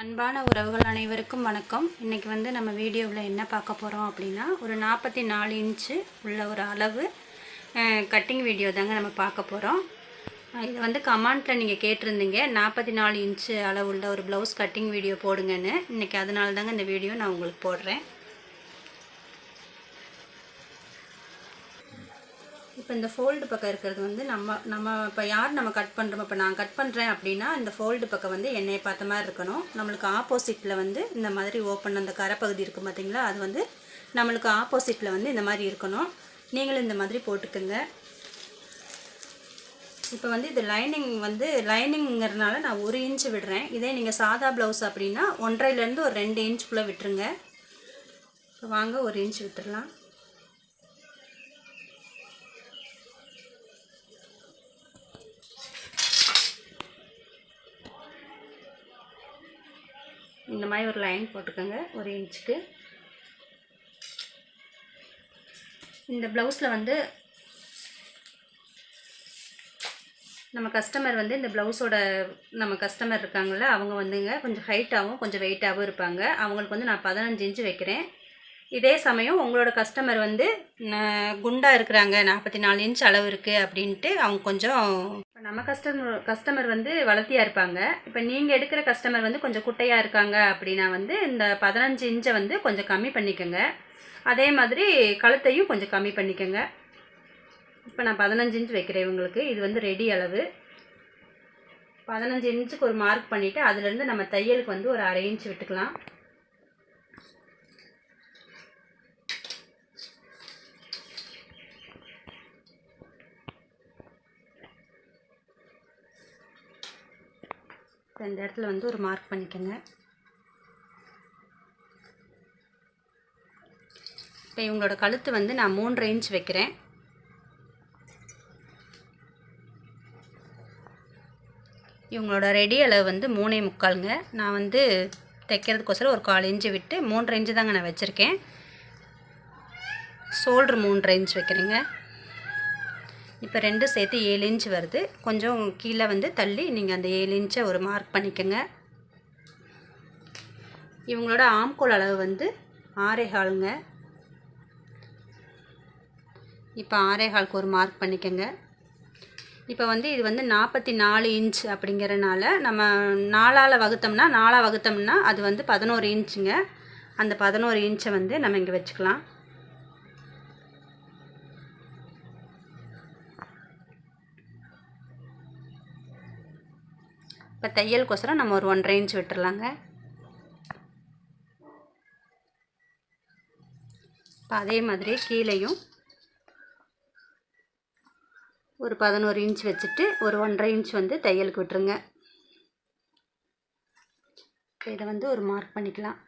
அன்பான உறவுகள் அனைவருக்கும் வணக்கம். இன்றைக்கி வந்து நம்ம வீடியோவில் என்ன பார்க்க போகிறோம் அப்படின்னா, ஒரு 44 இன்ச்சு உள்ள ஒரு அளவு கட்டிங் வீடியோ தாங்க நம்ம பார்க்க போகிறோம். இது வந்து கமெண்ட்டில் நீங்கள் கேட்டிருந்தீங்க 44 இன்ச்சு அளவு உள்ள ஒரு ப்ளவுஸ் கட்டிங் வீடியோ போடுங்கன்னு. இன்றைக்கி அதனால தாங்க இந்த வீடியோ நான் உங்களுக்கு போடுறேன். இப்போ இந்த ஃபோல்டு பக்கம் இருக்கிறது வந்து நம்ம இப்போ யார் நம்ம கட் பண்ணுறோம், இப்போ நான் கட் பண்ணுறேன் அப்படின்னா இந்த ஃபோல்டு பக்கம் வந்து எண்ணெயை பார்த்த மாதிரி இருக்கணும். நம்மளுக்கு ஆப்போசிட்டில் வந்து இந்த மாதிரி ஓப்பன் அந்த கரைப்பகுதி இருக்கும் பார்த்தீங்களா, அது வந்து நம்மளுக்கு ஆப்போசிட்டில் வந்து இந்த மாதிரி இருக்கணும். நீங்களும் இந்த மாதிரி போட்டுக்குங்க. இப்போ வந்து இது லைனிங்கிறதுனால நான் 1 இன்ச்சு விடுறேன். இதே நீங்கள் சாதா ப்ளவுஸ் அப்படின்னா 1.5லேருந்து ஒரு 2 இன்ச்சுக்குள்ளே விட்டுருங்க. இப்போ வாங்க 1 இன்ச் விட்டுடலாம். இந்த மாதிரி ஒரு லைன் போட்டுக்கோங்க 1 இன்ச்சுக்கு. இந்த ப்ளவுஸில் வந்து நம்ம கஸ்டமர் வந்து இந்த ப்ளவுஸோட நம்ம கஸ்டமர் இருக்காங்கள, அவங்க வந்துங்க கொஞ்சம் ஹைட்டாகவும் கொஞ்சம் வெயிட்டாகவும் இருப்பாங்க. அவங்களுக்கு வந்து நான் 15 இன்ச்சு வைக்கிறேன். இதே சமயம் உங்களோட கஸ்டமர் வந்து குண்டாக இருக்கிறாங்க, 44 இன்ச் அளவு இருக்குது அப்படின்ட்டு அவங்க கொஞ்சம், இப்போ நம்ம கஸ்டமர் வந்து வளர்த்தியாக இருப்பாங்க. இப்போ நீங்கள் எடுக்கிற கஸ்டமர் வந்து கொஞ்சம் குட்டையாக இருக்காங்க அப்படின்னா வந்து இந்த 15 இன்ச்சை வந்து கொஞ்சம் கம்மி பண்ணிக்கோங்க. அதே மாதிரி கழுத்தையும் கொஞ்சம் கம்மி பண்ணிக்கோங்க. இப்போ நான் 15 இன்ச் வைக்கிறேன் இவங்களுக்கு. இது வந்து ரெடி அளவு. 15 இன்ச்சுக்கு ஒரு மார்க் பண்ணிவிட்டு அதுலேருந்து நம்ம தையலுக்கு வந்து ஒரு 1/2 இன்ச் விட்டுக்கலாம். இந்த இடத்துல வந்து ஒரு மார்க் பண்ணிக்கோங்க. இப்போ இவங்களோட கழுத்து வந்து நான் 3.5 இன்ச் வைக்கிறேன். இவங்களோட ரெடி அளவு வந்து 3.25ங்க. நான் வந்து தைக்கிறதுக்கோசரம் ஒரு 1/4 இன்ச்சு விட்டு 3.5 இன்ச்சு தாங்க நான் வச்சுருக்கேன். ஷோல்ட்ரு 3.5 இன்ச் வைக்கிறேங்க. இப்போ 2 சேர்த்து 7 இன்ச் வருது. கொஞ்சம் கீழே வந்து தள்ளி நீங்கள் அந்த 7 இன்ச்சை ஒரு மார்க் பண்ணிக்கோங்க. இவங்களோட ஆம்கோல் அளவு வந்து 6.25ங்க. இப்போ 6.25க்கு ஒரு மார்க் பண்ணிக்கோங்க. இப்போ வந்து இது வந்து 44 இன்ச் அப்படிங்கிறனால நம்ம 4ஆல் வகுத்தோம்னா அது வந்து 11 இன்ச்சுங்க. அந்த 11 இன்ச்சை வந்து நம்ம இங்கே வச்சுக்கலாம். இப்போ தையலுக்கோசரம் நம்ம ஒரு 1.5 இன்ச் விட்டுறலாங்க. இப்போ அதே மாதிரி கீழேயும் ஒரு 11 இன்ச் வச்சுட்டு ஒரு 1.5 இன்ச் வந்து தையலுக்கு விட்டுருங்க. இதை வந்து ஒரு மார்க் பண்ணிக்கலாம்.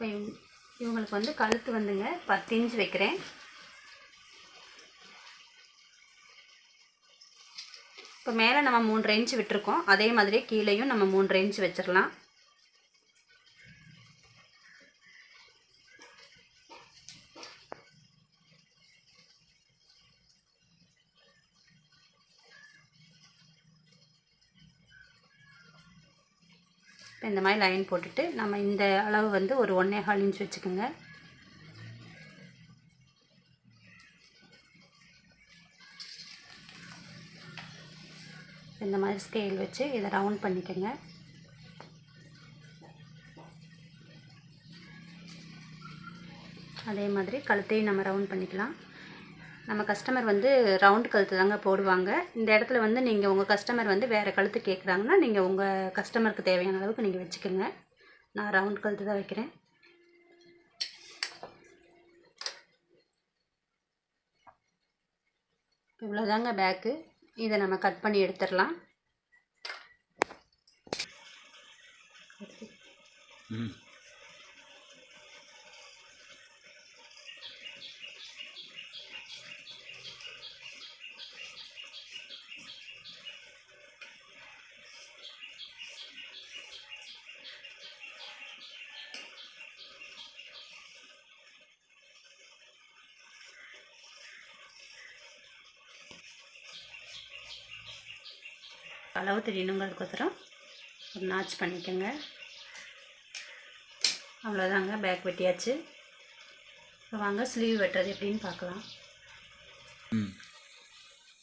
இப்போ இவங்களுக்கு வந்து கழுத்து வந்துங்க 10 இன்ச் வைக்கிறேன். இப்போ மேலே நம்ம 3.5 இன்ச் விட்டுருக்கோம். அதே மாதிரி கீழேயும் நம்ம 3.5 இன்ச் வச்சிடலாம். இந்த மாதிரி லைன் போட்டுட்டு நம்ம இந்த அளவு வந்து ஒரு 1.25 இன்ச் வச்சுக்கோங்க. இந்த மாதிரி ஸ்கேல் வச்சு இதை ரவுண்ட் பண்ணிக்கோங்க. அதே மாதிரி கழுத்தையும் நம்ம ரவுண்ட் பண்ணிக்கலாம். நம்ம கஸ்டமர் வந்து ரவுண்ட் கழுத்து தாங்க போடுவாங்க. இந்த இடத்துல வந்து நீங்கள் உங்கள் கஸ்டமர் வந்து வேறு கழுத்து கேட்குறாங்கன்னா நீங்கள் உங்கள் கஸ்டமருக்கு தேவையான அளவுக்கு நீங்கள் வச்சுக்கோங்க. நான் ரவுண்ட் கழுத்து தான் வைக்கிறேன். இவ்வளோதாங்க பேக்கு. இதை நம்ம கட் பண்ணி எடுத்துடலாம். ம். அளவு தெரியணுங்கிறதுக்கோசரம் ஒரு நாச் பண்ணிக்கோங்க. அவ்வளோதாங்க, பேக் வெட்டியாச்சு. இப்போ வாங்க ஸ்லீவ் வெட்டுறது எப்படின்னு பார்க்கலாம்.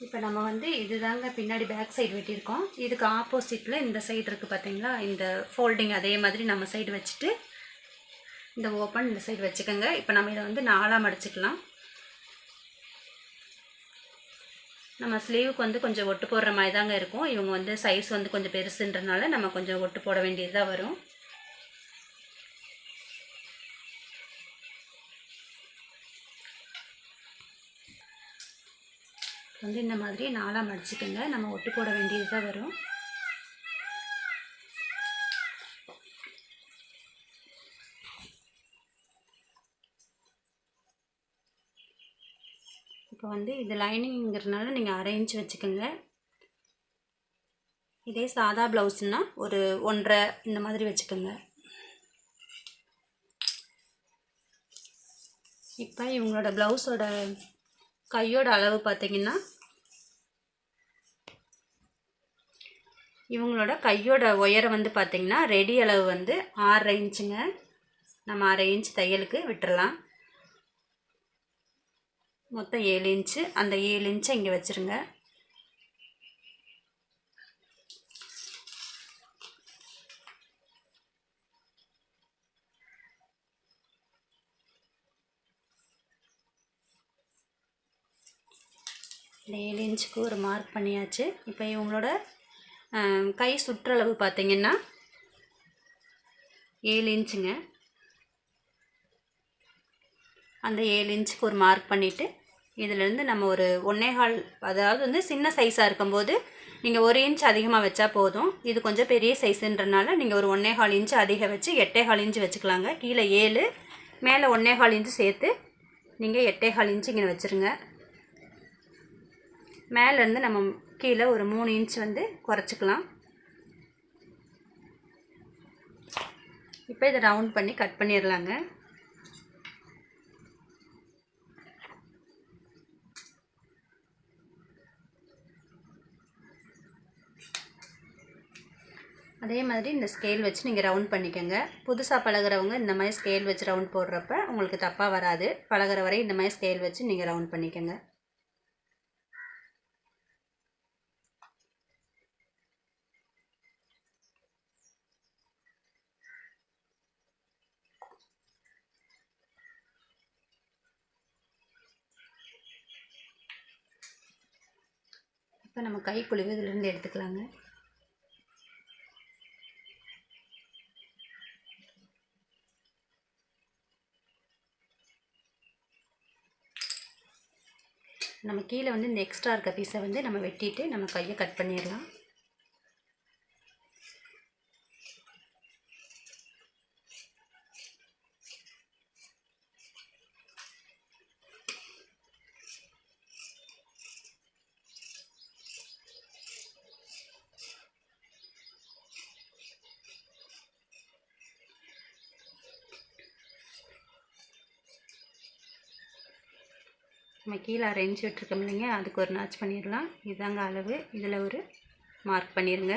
இப்போ நம்ம வந்து இதுதாங்க பின்னாடி பேக் சைடு வெட்டியிருக்கோம். இதுக்கு ஆப்போசிட்டில் இந்த சைடு இருக்குது பார்த்தீங்களா, இந்த ஃபோல்டிங் அதே மாதிரி நம்ம சைடு வச்சுட்டு இந்த ஓப்பன் இந்த சைடு வச்சுக்கோங்க. இப்போ நம்ம இதை வந்து 4ஆக மடிச்சுக்கலாம். நம்ம ஸ்லீவுக்கு வந்து கொஞ்சம் ஒட்டு போடுற மாதிரி தாங்க இருக்கும். இவங்க வந்து சைஸ் வந்து கொஞ்சம் பெருசுன்றனால நம்ம கொஞ்சம் ஒட்டு போட வேண்டியதாக வரும். வந்து இந்த மாதிரி 4ஆக மடிச்சுக்கோங்க. நம்ம ஒட்டு போட வேண்டியதாக வரும். இப்போ வந்து இது லைனிங்கிறதுனால நீங்கள் 1/2 இன்ச் வச்சுக்கோங்க. இதே சாதா ப்ளவுஸ்னால் ஒரு 1.5 இந்த மாதிரி வச்சுக்கோங்க. இப்போ இவங்களோட ப்ளவுஸோட கையோட அளவு பார்த்திங்கன்னா, இவங்களோட கையோட உயரம் வந்து பார்த்திங்கன்னா ரெடி அளவு வந்து 6.5 இன்ச்சுங்க. நம்ம 1/2 இன்ச் தையலுக்கு விட்டுறலாம். மொத்தம் 7 இன்ச்சு. அந்த 7 இன்ச்சை இங்கே வச்சுருங்க. இந்த 7 இன்ச்சுக்கு ஒரு மார்க் பண்ணியாச்சு. இப்போ இவங்களோட கை சுற்றளவு பார்த்திங்கன்னா 7 இன்ச்சுங்க. அந்த 7 இன்ச்சுக்கு ஒரு மார்க் பண்ணிவிட்டு இதிலேருந்து நம்ம ஒரு 1.25, அதாவது வந்து சின்ன சைஸாக இருக்கும்போது நீங்கள் 1 இன்ச் அதிகமாக வச்சா போதும். இது கொஞ்சம் பெரிய சைஸுன்றனால நீங்கள் ஒரு 1.25 இன்ச்சு அதிகம் வச்சு 8.25 இன்ச்சு வச்சுக்கலாங்க. கீழே 7, மேலே 1.25 இன்ச்சு சேர்த்து நீங்கள் 8.25 இன்ச்சு இங்கே வச்சுருங்க. மேலேருந்து நம்ம கீழே ஒரு 3 இன்ச் வந்து குறைச்சிக்கலாம். இப்போ இதை ரவுண்ட் பண்ணி கட் பண்ணிடலாங்க. அதே மாதிரி இந்த ஸ்கேல் வச்சு நீங்கள் ரவுண்ட் பண்ணிக்கோங்க. புதுசாக பழகிறவங்க இந்த மாதிரி ஸ்கேல் வச்சு ரவுண்ட் போடுறப்ப உங்களுக்கு தப்பாக வராது. பழகிற வரை இந்த மாதிரி ஸ்கேல் வச்சு நீங்கள் ரவுண்ட் பண்ணிக்கோங்க. இப்போ நம்ம கை குழிவு இதிலேருந்து எடுத்துக்கலாங்க. நம்ம கீழே வந்து இந்த எக்ஸ்ட்ரா இருக்க பீஸை வந்து நம்ம வெட்டிட்டு நம்ம கையை கட் பண்ணிடலாம். நம்ம கீழே 1/2 இன்ச் விட்டுருக்கோம் இல்லைங்க, அதுக்கு ஒரு நாச் பண்ணிடலாம். இதுதாங்க அளவு. இதில் ஒரு மார்க் பண்ணிடுங்க.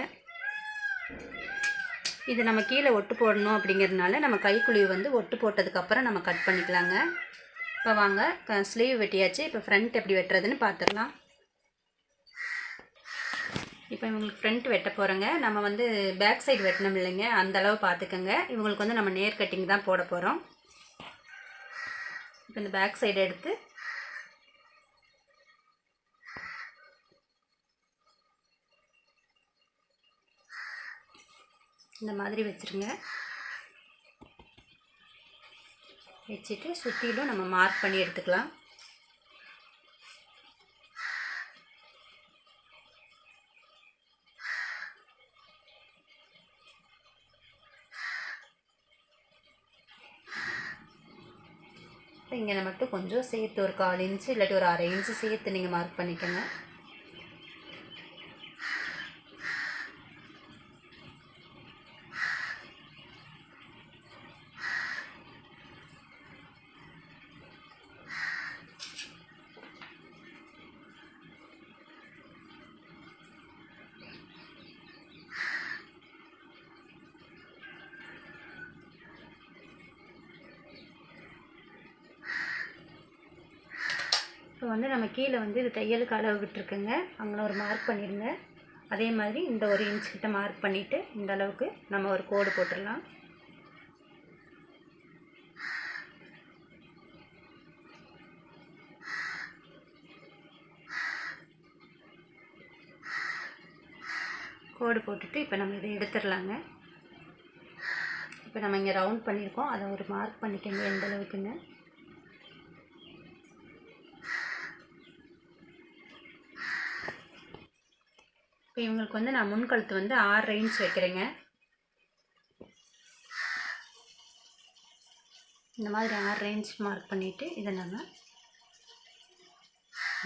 இது நம்ம கீழே ஒட்டு போடணும் அப்படிங்கிறதுனால நம்ம கைக்குழிவு வந்து ஒட்டு போட்டதுக்கப்புறம் நம்ம கட் பண்ணிக்கலாங்க. இப்போ வாங்க ஸ்லீவ் வெட்டியாச்சு. இப்போ ஃப்ரண்ட் எப்படி வெட்டுறதுன்னு பார்த்துடலாம். இப்போ இவங்களுக்கு ஃப்ரண்ட் வெட்ட போகிறோங்க. நம்ம வந்து பேக் சைடு வெட்டணும் இல்லைங்க, அந்தளவு பார்த்துக்கோங்க. இவங்களுக்கு வந்து நம்ம நேர் கட்டிங் தான் போட போகிறோம். இப்போ இந்த பேக் சைடு எடுத்து இந்த மாதிரி வச்சுருங்க. வச்சுட்டு சுற்றிலும் நம்ம மார்க் பண்ணி எடுத்துக்கலாம். இங்கே மட்டும் கொஞ்சம் சேர்த்து ஒரு 1/4 இன்ச்சு இல்லாட்டி ஒரு 1/2 இன்ச்சு சேர்த்து நீங்கள் மார்க் பண்ணிக்கோங்க. இப்போ வந்து நம்ம கீழே வந்து இது தையலுக்கு அளவு விட்டுருக்குங்க, அங்கே ஒரு மார்க் பண்ணிடுங்க. அதே மாதிரி இந்த 1 இன்ச் கிட்ட மார்க் பண்ணிவிட்டு இந்த அளவுக்கு நம்ம ஒரு கோடு போட்டுடலாம். கோடு போட்டுட்டு இப்போ நம்ம இதை எடுத்துடலாங்க. இப்போ நம்ம இங்கே ரவுண்ட் பண்ணியிருக்கோம், அதை ஒரு மார்க் பண்ணிக்கோங்க எந்த அளவுக்குன்னு. இப்போ இவங்களுக்கு வந்து நான் முன்கழுத்து வந்து 6 இன்ச் வைக்கிறேங்க. இந்த மாதிரி 6 இன்ச் மார்க் பண்ணிவிட்டு இதை நம்ம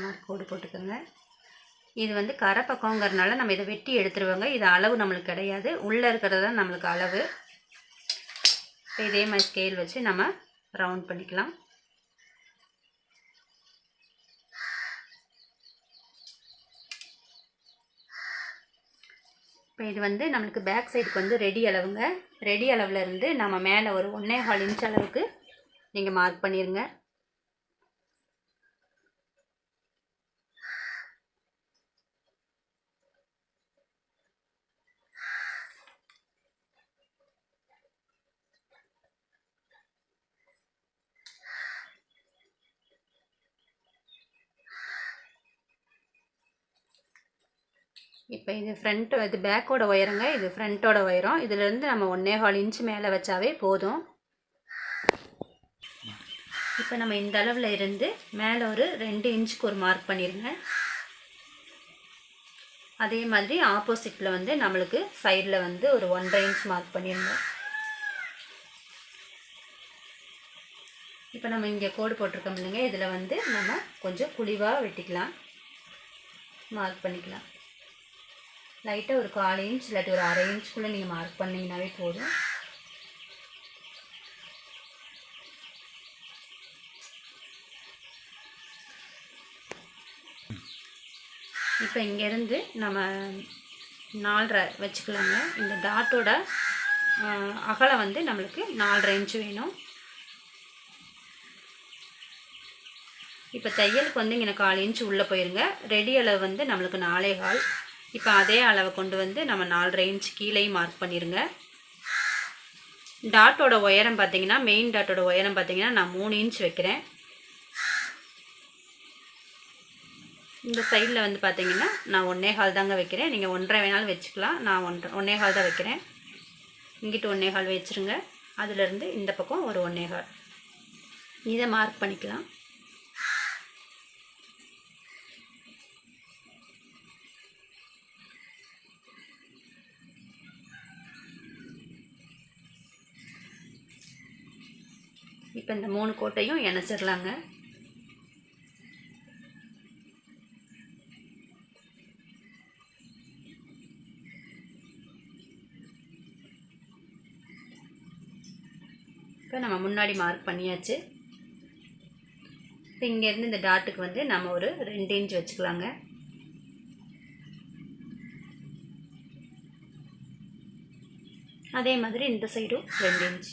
மார்க் கோடு போட்டுக்கோங்க. இது வந்து கரை பக்கங்கிறதுனால நம்ம இதை வெட்டி எடுத்துருவோங்க. இது அளவு நம்மளுக்கு கிடையாது, உள்ளே இருக்கிறது தான் நம்மளுக்கு அளவு. இப்போ இதே மாதிரி ஸ்கேல் வச்சு நம்ம ரவுண்ட் பண்ணிக்கலாம். இப்போ இது வந்து நம்மளுக்கு பேக் சைடுக்கு வந்து ரெடி அளவுங்க. ரெடி அளவில் இருந்து நம்ம மேலே ஒரு 1.25 இன்ச் அளவுக்கு நீங்கள் மார்க் பண்ணிடுங்க. இப்போ இது இது பேக்கோட உயரங்க, இது ஃப்ரண்ட்டோட உயரம். இதிலேருந்து நம்ம 1.25 இன்ச் மேலே வச்சாவே போதும். இப்போ நம்ம இந்த அளவில் இருந்து மேலே ஒரு 2 இன்ச்சுக்கு ஒரு மார்க் பண்ணிடுங்க. அதே மாதிரி ஆப்போசிட்டில் வந்து நம்மளுக்கு சைடில் வந்து ஒரு 1.5 இன்ச் மார்க் பண்ணிடுங்க. இப்போ நம்ம இங்கே கோடு போட்டிருக்கோம் இல்லைங்க, இதில் வந்து நம்ம கொஞ்சம் குழிவாக வெட்டிக்கலாம், மார்க் பண்ணிக்கலாம். லைட்டாக ஒரு 1/4 இன்ச் இல்லாட்டி ஒரு 1/2 இன்ச்சுக்குள்ளே நீங்கள் மார்க் பண்ணிங்கனாவே போதும். இப்போ இங்கேருந்து நம்ம 4.5 வச்சுக்கலாங்க. இந்த டாட்டோட அகலம் வந்து நம்மளுக்கு 4.5 இன்ச்சு வேணும். இப்போ தையலுக்கு வந்து இங்கே 1/4 இன்ச்சு உள்ளே போயிருங்க. ரெடி அளவு வந்து நம்மளுக்கு 4.25. இப்போ அதே அளவை கொண்டு வந்து நம்ம 4.5 இன்ச் கீழேயும் மார்க் பண்ணிடுங்க. டாட்டோட உயரம் பார்த்திங்கன்னா, மெயின் டாட்டோட உயரம் பார்த்திங்கன்னா நான் 3 இன்ச் வைக்கிறேன். இந்த சைடில் வந்து பார்த்திங்கன்னா நான் 1.25 தாங்க வைக்கிறேன். நீங்கள் 1.5 வேணாலும் வச்சுக்கலாம், நான் 1.25 தான் வைக்கிறேன். இங்கிட்டு 1.25 வச்சுருங்க. அதிலேருந்து இந்த பக்கம் ஒரு 1.25 இதை மார்க் பண்ணிக்கலாம். இப்போ இந்த 3 கோட்டையும் இணைச்சிடலாங்க. இப்போ நம்ம முன்னாடி மார்க் பண்ணியாச்சு. இப்போ இங்கேருந்து இந்த டாட்டுக்கு வந்து நம்ம ஒரு 2 இன்ச் வச்சுக்கலாங்க. அதே மாதிரி இந்த சைடும் 2 இன்ச்.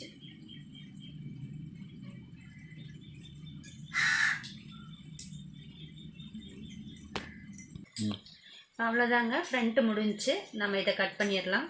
அவ்வளோதாங்க, ஃப்ரண்ட்டு முடிஞ்சு. நம்ம இதை கட் பண்ணிடலாம்.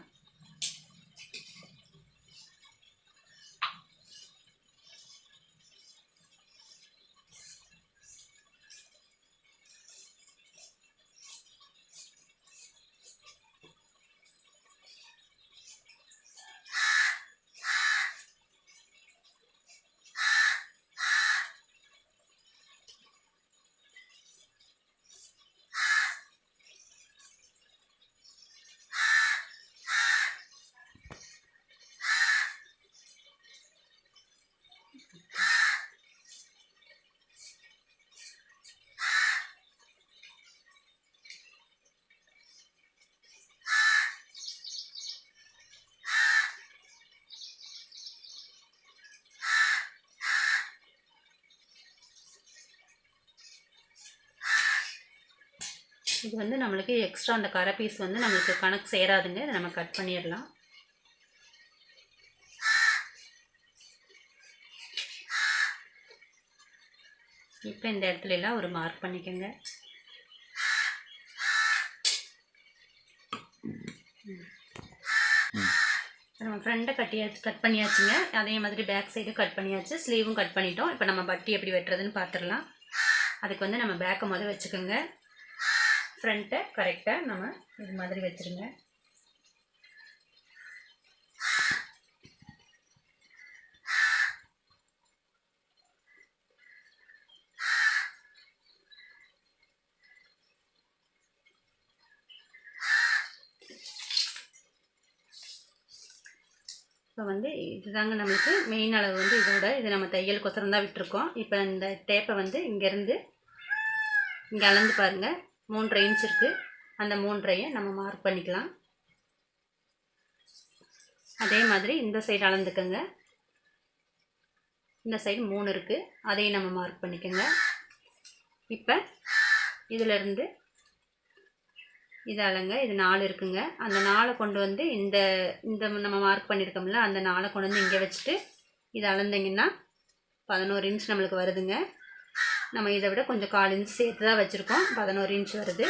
இது வந்து நம்மளுக்கு எக்ஸ்ட்ரா அந்த கரை பீஸ் வந்து நம்மளுக்கு கணக்கு சேராதுங்க. இதை நம்ம கட் பண்ணிடலாம். இப்போ இந்த இடத்துல எல்லாம் ஒரு மார்க் பண்ணிக்கோங்க. நம்ம ஃப்ரண்ட்டை கட் பண்ணியாச்சுங்க. அதே மாதிரி பேக் சைடும் கட் பண்ணியாச்சு, ஸ்லீவும் கட் பண்ணிட்டோம். இப்போ நம்ம பட்டி எப்படி வெட்டுறதுன்னு பார்த்துடலாம். அதுக்கு வந்து நம்ம பேக்கை முதல்ல வச்சுக்கோங்க. ஃப்ரண்ட்டை கரெக்டாக நம்ம இது மாதிரி வச்சுருங்க. இப்போ வந்து இதுதாங்க நம்மளுக்கு மெயின் அளவு வந்து இது நம்ம தையலுக்கொசரம் தான் விட்டுருக்கோம். இப்போ இந்த டேப்பை வந்து இங்கேருந்து இங்கே அளந்து பாருங்கள், 3.5 இன்ச் இருக்குது. அந்த 3.5 நம்ம மார்க் பண்ணிக்கலாம். அதே மாதிரி இந்த சைடு அளந்துக்கோங்க. இந்த சைடு 3 இருக்குது, அதையும் நம்ம மார்க் பண்ணிக்கோங்க. இப்போ இதிலேருந்து இது அளங்க, இது 4 இருக்குங்க. அந்த 4 கொண்டு வந்து இந்த நம்ம மார்க் பண்ணியிருக்கோம்ல, அந்த 4 கொண்டு வந்து இங்கே வச்சுட்டு இதை அளந்திங்கன்னா 11 இன்ச் நம்மளுக்கு வருதுங்க. நம்ம இதை விட கொஞ்சம் 1/4 இன்ச் சேர்த்து தான் வச்சுருக்கோம். 11 இன்ச் வருது.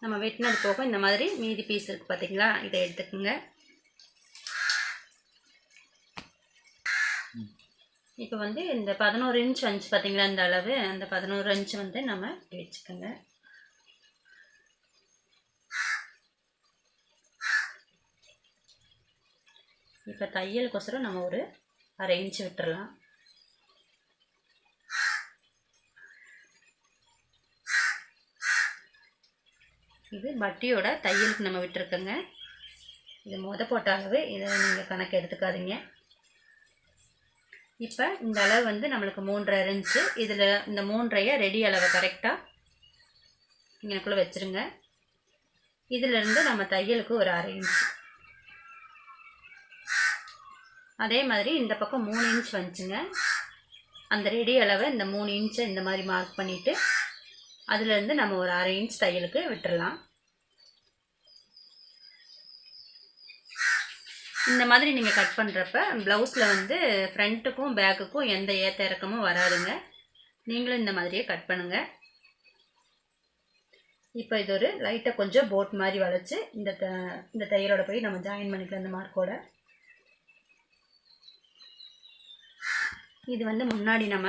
நம்ம வெட்டினது போக இந்த மாதிரி மீதி பீஸ் இருக்குது பார்த்தீங்களா, இதை எடுத்துக்கோங்க. இப்போ வந்து இந்த 11 இன்ச் வந்துச்சு பார்த்தீங்களா, இந்த அளவு, அந்த 11 இன்ச் வந்து நம்ம இப்படி வச்சுக்கோங்க. இப்போ தையலுக்கொசரம் நம்ம ஒரு 1/2 இன்ச் விட்டுறலாம். இது பட்டியோட தையலுக்கு நம்ம விட்டுருக்கோங்க. இது போட்ட அளவு, இதை நீங்கள் கணக்கு எடுத்துக்காதீங்க. இப்போ இந்த அளவு வந்து நம்மளுக்கு 3.5 இன்ச்சு. இதில் இந்த 3.5 ரெடி அளவை கரெக்டாக இங்கனக்குள்ளே வச்சுருங்க. இதிலிருந்து நம்ம தையலுக்கு ஒரு 1/2 இன்ச்சு. அதே மாதிரி இந்த பக்கம் 3 இன்ச் வந்துச்சுங்க. அந்த ரெடி அளவை இந்த 3 இன்ச்சை இந்த மாதிரி மார்க் பண்ணிவிட்டு அதுலேருந்து நம்ம ஒரு 1/2 இன்ச் தையலுக்கு விட்டுடலாம். இந்த மாதிரி நீங்கள் கட் பண்ணுறப்ப ப்ளவுஸில் வந்து ஃப்ரண்ட்டுக்கும் பேக்குக்கும் எந்த ஏற்ற இறக்கமும் வராதுங்க. நீங்களும் இந்த மாதிரியே கட் பண்ணுங்கள். இப்போ இது ஒரு லைட்டாக கொஞ்சம் போட் மாதிரி வளைச்சி இந்த தையலோட போய் நம்ம ஜாயின் பண்ணிக்கலாம். இந்த மார்க்கோட இது வந்து முன்னாடி நம்ம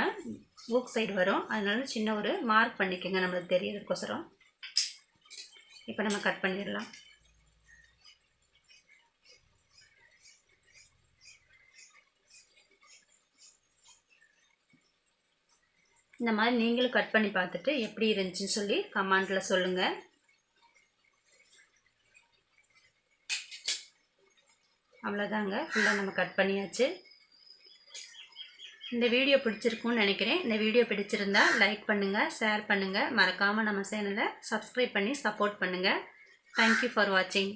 ஊக் சைடு வரும், அதனால சின்ன ஒரு மார்க் பண்ணிக்கோங்க நம்மளுக்கு தெரியறதுக்கோசரம். இப்போ நம்ம கட் பண்ணிடலாம். இந்த மாதிரி நீங்களும் கட் பண்ணி பார்த்துட்டு எப்படி இருந்துச்சுன்னு சொல்லி கமெண்ட்டில் சொல்லுங்கள். அவ்வளோதாங்க, ஃபுல்லாக நம்ம கட் பண்ணியாச்சு. இந்த வீடியோ பிடிச்சிருக்குன்னு நினைக்கிறேன். இந்த வீடியோ பிடிச்சிருந்தா லைக் பண்ணுங்கள், ஷேர் பண்ணுங்கள், மறக்காமல் நம்ம சேனலை சப்ஸ்கிரைப் பண்ணி சப்போர்ட் பண்ணுங்கள். தேங்க்யூ ஃபார் வாட்சிங்.